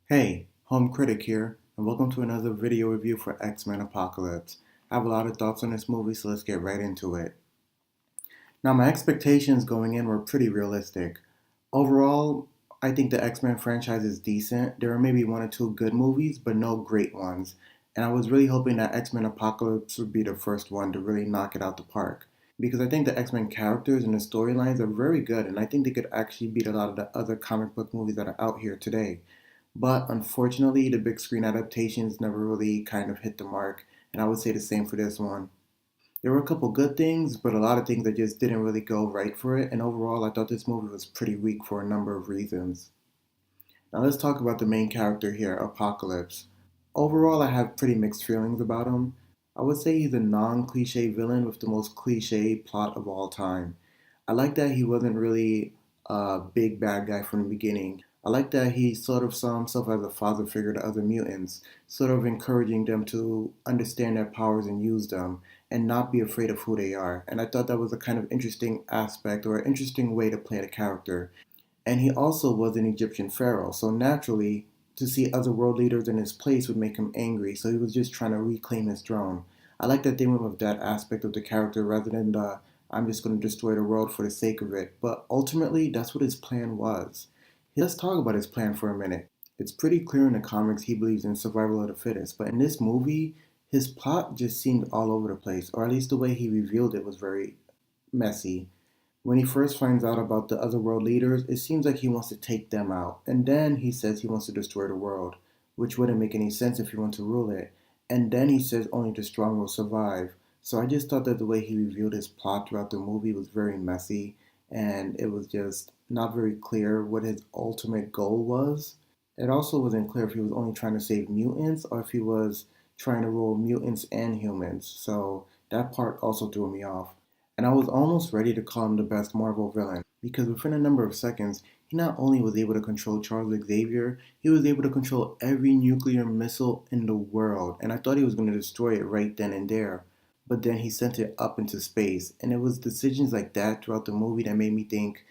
Hey, HomeCritic here, and welcome to another video review for X-Men Apocalypse. I have a lot of thoughts on this movie, so let's get right into it. Now, my expectations going in were pretty realistic. Overall, I think the X-Men franchise is decent. There are maybe one or two good movies, but no great ones. And I was really hoping that X-Men Apocalypse would be the first one to really knock it out the park. Because I think the X-Men characters and the storylines are very good, and I think they could actually beat a lot of the other comic book movies that are out here today. But unfortunately, the big screen adaptations never really kind of hit the mark, and I would say the same for this one. There were a couple good things, but a lot of things that just didn't really go right for it, and overall, I thought this movie was pretty weak for a number of reasons. Now, let's talk about the main character here, Apocalypse. Overall, I have pretty mixed feelings about him. I would say he's a non cliche villain with the most cliche plot of all time. I like that he wasn't really a big bad guy from the beginning. I like that he sort of saw himself as a father figure to other mutants, sort of encouraging them to understand their powers and use them, and not be afraid of who they are. And I thought that was a kind of interesting aspect or an interesting way to play the character. And he also was an Egyptian pharaoh, so naturally, to see other world leaders in his place would make him angry, so he was just trying to reclaim his throne. I like that they went with that aspect of the character rather than the I'm just going to destroy the world for the sake of it. But ultimately, that's what his plan was. Let's talk about his plan for a minute. It's pretty clear in the comics he believes in survival of the fittest, but in this movie, his plot just seemed all over the place, or at least the way he revealed it was very messy. When he first finds out about the other world leaders, it seems like he wants to take them out. And then he says he wants to destroy the world, which wouldn't make any sense if he wants to rule it. And then he says only the strong will survive. So I just thought that the way he revealed his plot throughout the movie was very messy, and it was just not very clear what his ultimate goal was. It also wasn't clear if he was only trying to save mutants or if he was trying to rule mutants and humans. So that part also threw me off. And I was almost ready to call him the best Marvel villain, because within a number of seconds, he not only was able to control Charles Xavier, he was able to control every nuclear missile in the world, and I thought he was going to destroy it right then and there. But then he sent it up into space, and it was decisions like that throughout the movie that made me think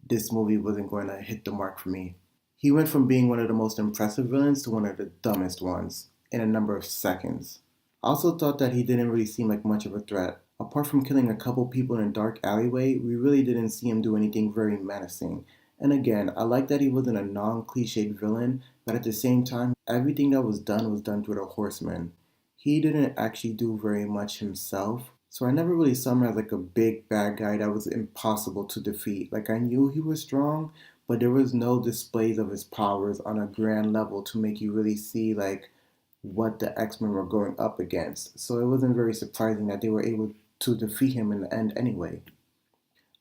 this movie wasn't going to hit the mark for me. He went from being one of the most impressive villains to one of the dumbest ones in a number of seconds. I also thought that he didn't really seem like much of a threat. Apart from killing a couple people in a dark alleyway, we really didn't see him do anything very menacing. And again, I like that he wasn't a non cliched villain, but at the same time, everything that was done through the horseman. He didn't actually do very much himself, so I never really saw him as like a big bad guy that was impossible to defeat. Like I knew he was strong, but there was no displays of his powers on a grand level to make you really see like what the X-Men were going up against. So it wasn't very surprising that they were able to defeat him in the end anyway.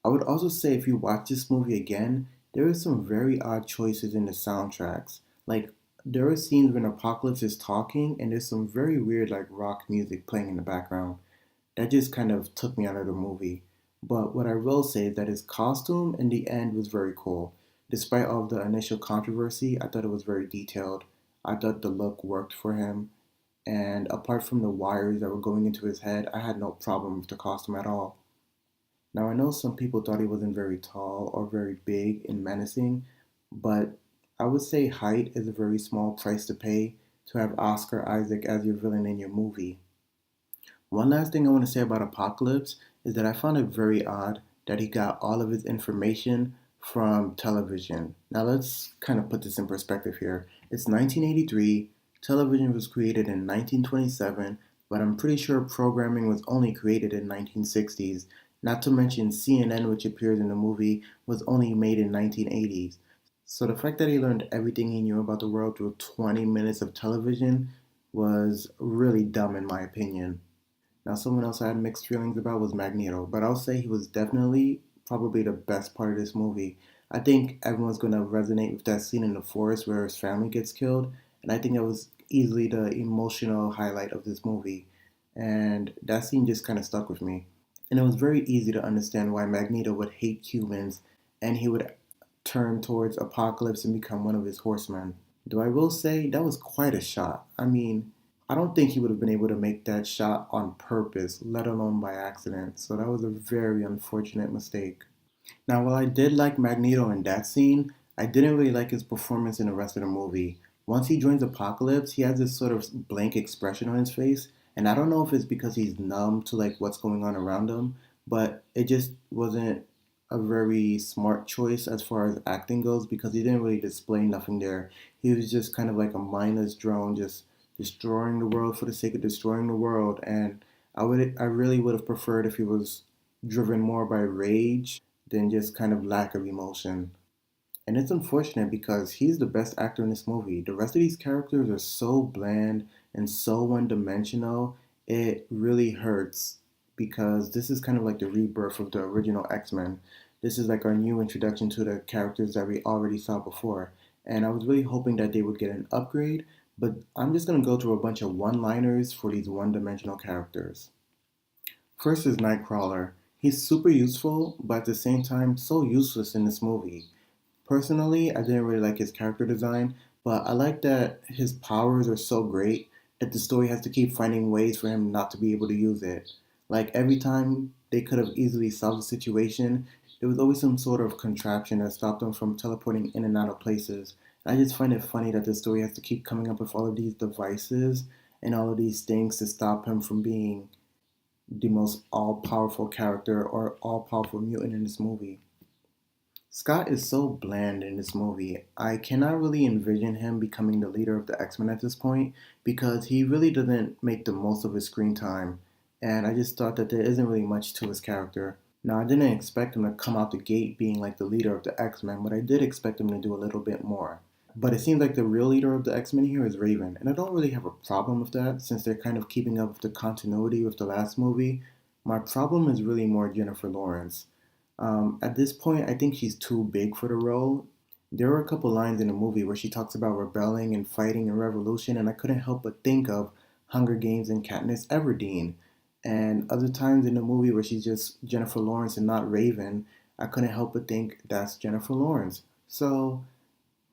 I would also say if you watch this movie again, there are some very odd choices in the soundtracks. Like there are scenes when Apocalypse is talking and there's some very weird like rock music playing in the background. That just kind of took me out of the movie. But what I will say is that his costume in the end was very cool. Despite all of the initial controversy, I thought it was very detailed. I thought the look worked for him. And apart from the wires that were going into his head, I had no problem with the costume at all. Now, I know some people thought he wasn't very tall or very big and menacing, but I would say height is a very small price to pay to have Oscar Isaac as your villain in your movie. One last thing I want to say about Apocalypse is that I found it very odd that he got all of his information from television. Now let's kind of put this in perspective here. It's 1983, television was created in 1927, but I'm pretty sure programming was only created in 1960s. Not to mention CNN, which appears in the movie, was only made in 1980s. So the fact that he learned everything he knew about the world through 20 minutes of television was really dumb in my opinion. Now, someone else I had mixed feelings about was Magneto, but I'll say he was definitely probably the best part of this movie. I think everyone's going to resonate with that scene in the forest where his family gets killed, and I think that was easily the emotional highlight of this movie. And that scene just kind of stuck with me. And it was very easy to understand why Magneto would hate humans and he would turn towards Apocalypse and become one of his horsemen. Though I will say that was quite a shot. I mean, I don't think he would have been able to make that shot on purpose, let alone by accident. So that was a very unfortunate mistake. Now, while I did like Magneto in that scene, I didn't really like his performance in the rest of the movie. Once he joins Apocalypse, he has this sort of blank expression on his face, and I don't know if it's because he's numb to like what's going on around him, but it just wasn't a very smart choice as far as acting goes because he didn't really display nothing there. He was just kind of like a mindless drone, just destroying the world for the sake of destroying the world. And I really would have preferred if he was driven more by rage than just kind of lack of emotion. And it's unfortunate because he's the best actor in this movie. The rest of these characters are so bland and so one dimensional, it really hurts because this is kind of like the rebirth of the original X Men. This is like our new introduction to the characters that we already saw before. And I was really hoping that they would get an upgrade, but I'm just going to go through a bunch of one liners for these one dimensional characters. First is Nightcrawler. He's super useful, but at the same time, so useless in this movie. Personally, I didn't really like his character design, but I like that his powers are so great that the story has to keep finding ways for him not to be able to use it. Like every time they could have easily solved the situation, there was always some sort of contraption that stopped him from teleporting in and out of places. I just find it funny that the story has to keep coming up with all of these devices and all of these things to stop him from being the most all powerful character or all powerful mutant in this movie. Scott is so bland in this movie. I cannot really envision him becoming the leader of the X Men at this point because he really doesn't make the most of his screen time. And I just thought that there isn't really much to his character. Now, I didn't expect him to come out the gate being like the leader of the X Men, but I did expect him to do a little bit more. But it seems like the real leader of the X Men here is Raven, and I don't really have a problem with that since they're kind of keeping up with the continuity with the last movie. My problem is really more Jennifer Lawrence. At this point, I think she's too big for the role. There were a couple lines in the movie where she talks about rebelling and fighting and revolution, and I couldn't help but think of Hunger Games and Katniss Everdeen. And other times in the movie where she's just Jennifer Lawrence and not Raven, I couldn't help but think that's Jennifer Lawrence. So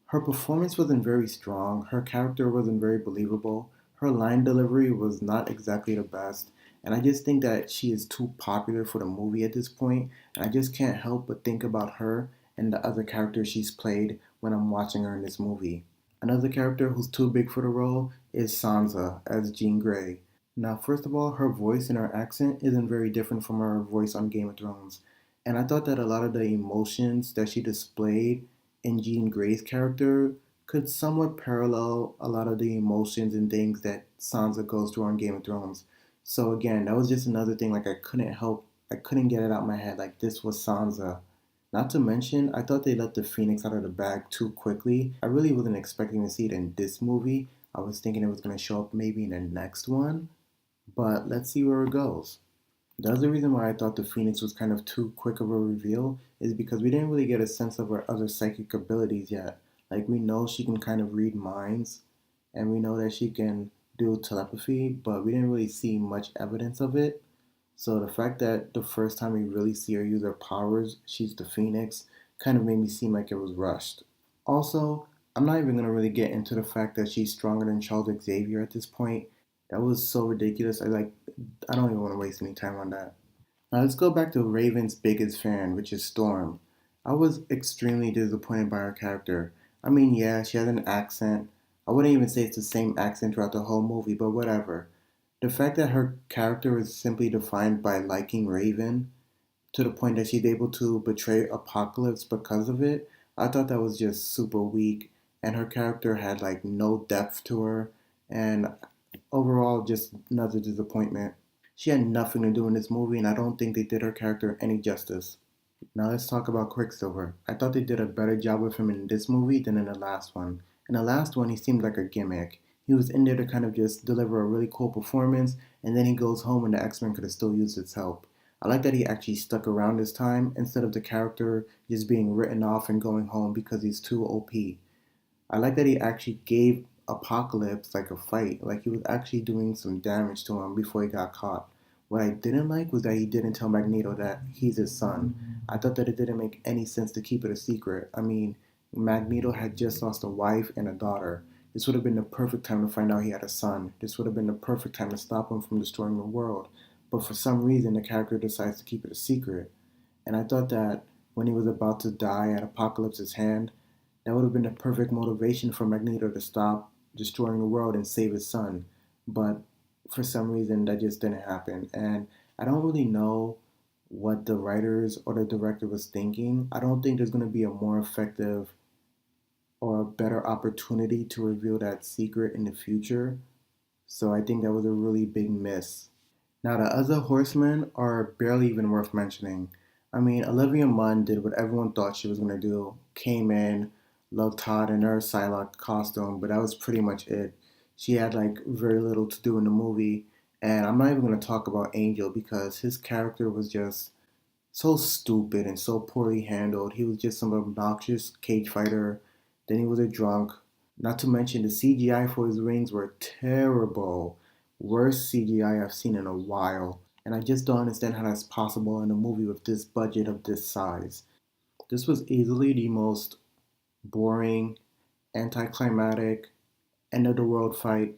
her performance wasn't very strong. Her character wasn't very believable. Her line delivery was not exactly the best. And I just think that she is too popular for the movie at this point. And I just can't help but think about her and the other characters she's played when I'm watching her in this movie. Another character who's too big for the role is Sansa as Jean Grey. Now, first of all, her voice and her accent isn't very different from her voice on Game of Thrones. And I thought that a lot of the emotions that she displayed in Jean Grey's character could somewhat parallel a lot of the emotions and things that Sansa goes through on Game of Thrones. So again, that was just another thing like I couldn't get it out of my head like this was Sansa. Not to mention, I thought they let the Phoenix out of the bag too quickly. I really wasn't expecting to see it in this movie. I was thinking it was going to show up maybe in the next one, but let's see where it goes. The other reason why I thought the Phoenix was kind of too quick of a reveal is because we didn't really get a sense of her other psychic abilities yet. Like, we know she can kind of read minds, and we know that she can do telepathy, but we didn't really see much evidence of it. So the fact that the first time we really see her use her powers, she's the Phoenix, kind of made me seem like it was rushed. Also, I'm not even gonna really get into the fact that she's stronger than Charles Xavier at this point. That was so ridiculous. I don't even want to waste any time on that. Now let's go back to Raven's biggest fan, which is Storm. I was extremely disappointed by her character. I mean, yeah, she has an accent. I wouldn't even say it's the same accent throughout the whole movie, but whatever. The fact that her character is simply defined by liking Raven to the point that she's able to betray Apocalypse because of it, I thought that was just super weak. And her character had like no depth to her, and overall, just another disappointment. She had nothing to do in this movie, and I don't think they did her character any justice. Now let's talk about Quicksilver. I thought they did a better job with him in this movie than in the last one. In the last one, he seemed like a gimmick. He was in there to kind of just deliver a really cool performance, and then he goes home and the X-Men could have still used his help. I like that he actually stuck around this time instead of the character just being written off and going home because he's too OP. I like that he actually gave Apocalypse like a fight. Like he was actually doing some damage to him before he got caught. What I didn't like was that he didn't tell Magneto that he's his son. I thought that it didn't make any sense to keep it a secret. I mean, Magneto had just lost a wife and a daughter. This would have been the perfect time to find out he had a son. This would have been the perfect time to stop him from destroying the world. But for some reason, the character decides to keep it a secret. And I thought that when he was about to die at Apocalypse's hand, That would have been the perfect motivation for Magneto to stop destroying the world and save his son. But for some reason, that just didn't happen. And I don't really know what the writers or the director was thinking. I don't think there's going to be a more effective or a better opportunity to reveal that secret in the future. So I think that was a really big miss. Now, the other horsemen are barely even worth mentioning. I mean, Olivia Munn did what everyone thought she was going to do. Came in, looked hot in her Psylocke costume, but that was pretty much it. She had like very little to do in the movie. And I'm not even going to talk about Angel because his character was just so stupid and so poorly handled. He was just some obnoxious cage fighter. Then he was a drunk. Not to mention the CGI for his rings were terrible. Worst CGI I've seen in a while. And I just don't understand how that's possible in a movie with this budget of this size. This was easily the most boring, anticlimactic, end of the world fight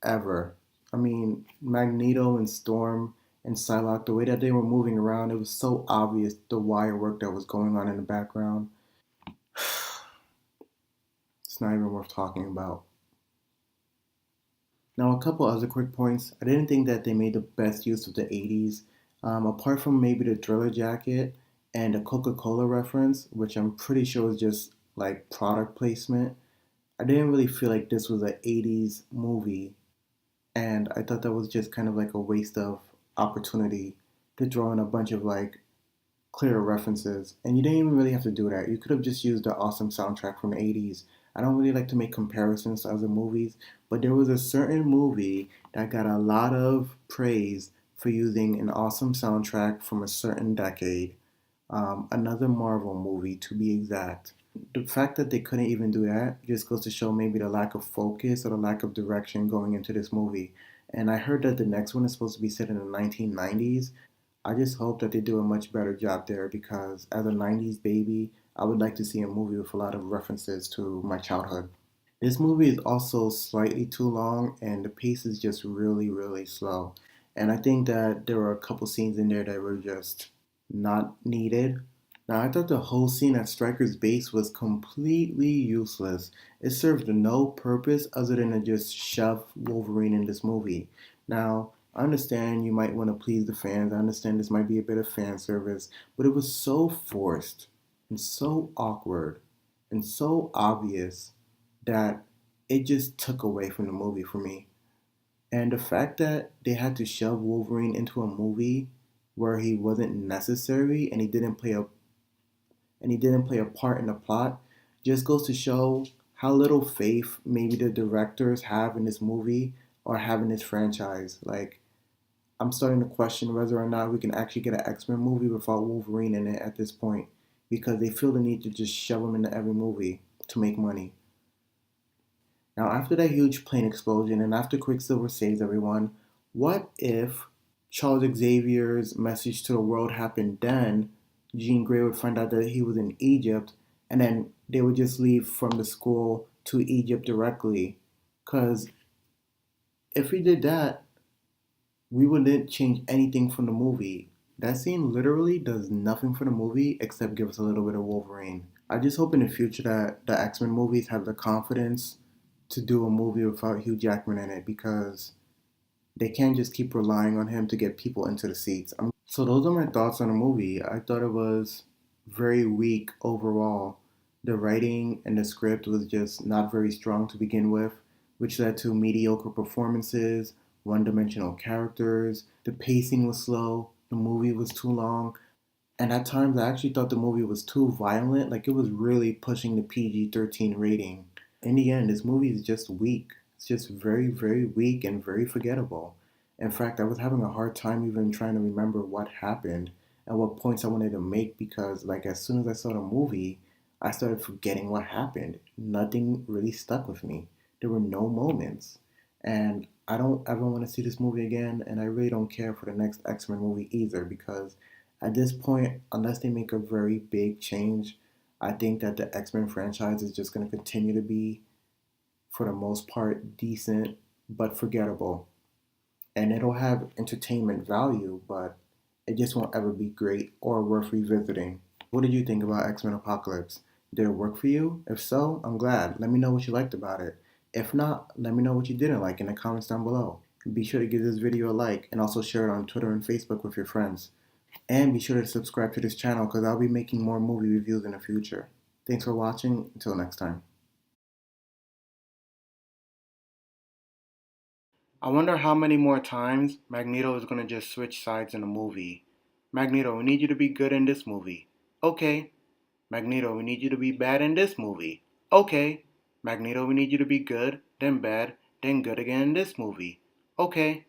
ever. I mean, Magneto and Storm and Psylocke, the way that they were moving around, it was so obvious the wire work that was going on in the background. It's not even worth talking about. Now, a couple other quick points. I didn't think that they made the best use of the 80s. Apart from maybe the Thriller jacket and the Coca Cola reference, which I'm pretty sure is just like product placement, I didn't really feel like this was an 80s movie. And I thought that was just kind of like a waste of opportunity to throw in a bunch of like clear references. And you didn't even really have to do that. You could have just used the awesome soundtrack from the 80s. I don't really like to make comparisons to other movies, but there was a certain movie that got a lot of praise for using an awesome soundtrack from a certain decade. Another Marvel movie, to be exact. The fact that they couldn't even do that just goes to show maybe the lack of focus or the lack of direction going into this movie. And I heard that the next one is supposed to be set in the 1990s. I just hope that they do a much better job there because as a 90s baby, I would like to see a movie with a lot of references to my childhood. This movie is also slightly too long and the pace is just really, really slow. And I think that there were a couple scenes in there that were just not needed. Now, I thought the whole scene at Stryker's base was completely useless. It served no purpose other than to just shove Wolverine in this movie. Now, I understand you might want to please the fans. I understand this might be a bit of fan service, but it was so forced and so awkward and so obvious that it just took away from the movie for me. And the fact that they had to shove Wolverine into a movie where he wasn't necessary and he didn't play a part in the plot just goes to show how little faith maybe the directors have in this movie or have in this franchise. Like, I'm starting to question whether or not we can actually get an X-Men movie without Wolverine in it at this point because they feel the need to just shove him into every movie to make money. Now, after that huge plane explosion and after Quicksilver saves everyone, what if Charles Xavier's message to the world happened then? Jean Grey would find out that he was in Egypt, and then they would just leave from the school to Egypt directly. Because if we did that, we wouldn't change anything from the movie. That scene literally does nothing for the movie except give us a little bit of Wolverine. I just hope in the future that the X-Men movies have the confidence to do a movie without Hugh Jackman in it because they can't just keep relying on him to get people into the seats. So those are my thoughts on the movie. I thought it was very weak overall. The writing and the script was just not very strong to begin with, which led to mediocre performances, one-dimensional characters. The pacing was slow. The movie was too long. And at times, I actually thought the movie was too violent. Like, it was really pushing the PG-13 rating. In the end, this movie is just weak. It's just very, very weak and very forgettable. In fact, I was having a hard time even trying to remember what happened and what points I wanted to make because, like, as soon as I saw the movie, I started forgetting what happened. Nothing really stuck with me. There were no moments. And I don't ever want to see this movie again, and I really don't care for the next X-Men movie either because at this point, unless they make a very big change, I think that the X-Men franchise is just going to continue to be, for the most part, decent but forgettable. And it'll have entertainment value, but it just won't ever be great or worth revisiting. What did you think about X-Men Apocalypse? Did it work for you? If so, I'm glad. Let me know what you liked about it. If not, let me know what you didn't like in the comments down below. Be sure to give this video a like and also share it on Twitter and Facebook with your friends. And be sure to subscribe to this channel because I'll be making more movie reviews in the future. Thanks for watching. Until next time. I wonder how many more times Magneto is going to just switch sides in a movie. Magneto, we need you to be good in this movie. Okay. Magneto, we need you to be bad in this movie. Okay. Magneto, we need you to be good, then bad, then good again in this movie. Okay.